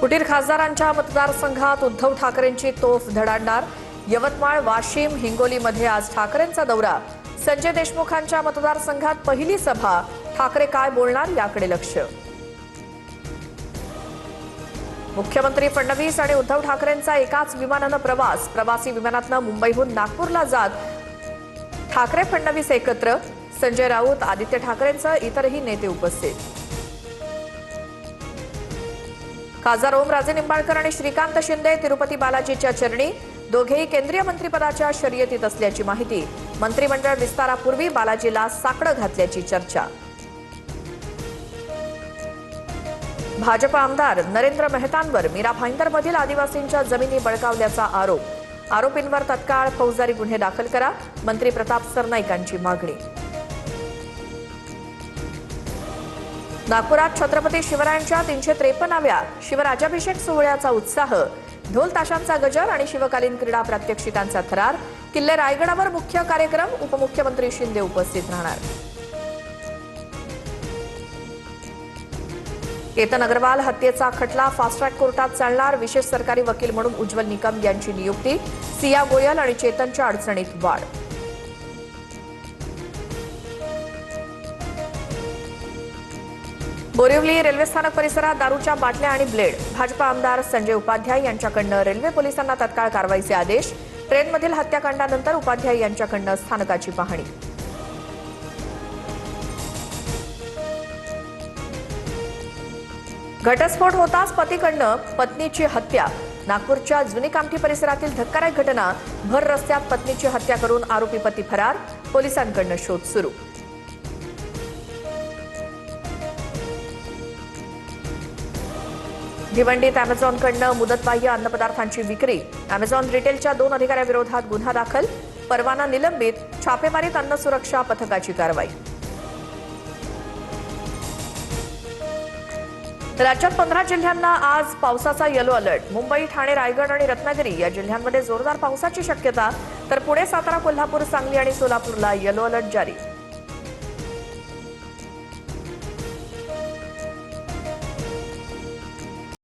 फुटीर खासदारांच्या मतदारसंघात उद्धव ठाकरेंची तोफ धडाडणार। यवतमाळ, वाशिम, हिंगोलीमध्ये आज ठाकरेंचा दौरा। संजय देशमुखांच्या मतदारसंघात पहिली सभा। ठाकरे काय बोलणार याकडे लक्ष। मुख्यमंत्री फडणवीस आणि उद्धव ठाकरेंचा एकाच विमानानं प्रवास। प्रवासी विमानातनं मुंबईहून नागपूरला जात ठाकरे फडणवीस एकत्र। संजय राऊत, आदित्य ठाकरेंसह इतरही नेते उपस्थित। खासदार ओमराजे निंबाळकर आणि श्रीकांत शिंदे तिरुपती बालाजीच्या चरणी। दोघेही केंद्रीय मंत्रिपदाच्या शर्यतीत असल्याची माहिती। मंत्रिमंडळ विस्तारापूर्वी बालाजीला साकडं घातल्याची चर्चा। भाजप आमदार नरेंद्र मेहतांवर मीरा भाईंदरमधील आदिवासींच्या जमिनी बळकावल्याचा आरोप। आरोपींवर तत्काळ फौजदारी गुन्हे दाखल करा। मंत्री प्रताप सरनाईकांची मागणी। नागपुरात छत्रपती शिवरायांच्या 353व्या शिवराज्याभिषेक सोहळ्याचा उत्साह। ढोल ताशांचा गजर आणि शिवकालीन क्रीडा प्रात्यक्षिकांचा थरार। किल्ले रायगडावर मुख्य कार्यक्रम। उपमुख्यमंत्री शिंदे उपस्थित राहणार। केतन अग्रवाल हत्येचा खटला फास्ट ट्रॅक कोर्टात चालणार। विशेष सरकारी वकील म्हणून उज्ज्वल निकम यांची नियुक्ती। सिया गोयल आणि चेतनच्या अडचणीत वाढ। बोरिवली रेल्वे स्थानक परिसरात दारूच्या बाटल्या आणि ब्लेड। भाजपा आमदार संजय उपाध्याय यांच्याकडून रेल्वे पोलिसांना तत्काळ कारवाईचे आदेश। ट्रेनमधील हत्याकांडानंतर उपाध्याय यांच्याकडून स्थानकाची पाहणी। घटस्फोट होताच पतीकडून पत्नीची हत्या। नागपूरच्या जुनी कामठी परिसरातील धक्कादायक घटना। भर रस्त्यात पत्नीची हत्या करून आरोपी पती फरार। पोलिसांकडून शोध सुरू। भिवंडीत अॅमेझॉनकडून मुदतबाह्य अन्नपदार्थांची विक्री। अॅमेझॉन रिटेलच्या 2 अधिकाऱ्यांविरोधात गुन्हा दाखल। परवाना निलंबित। छापेमारीत अन्न सुरक्षा पथकाची कारवाई। राज्यात 15 जिल्ह्यांना आज पावसाचा येलो अलर्ट। मुंबई, ठाणे, रायगड आणि रत्नागिरी या जिल्ह्यांमध्ये जोरदार पावसाची शक्यता। तर पुणे, सातारा, कोल्हापूर, सांगली आणि सोलापूरला येलो अलर्ट जारी।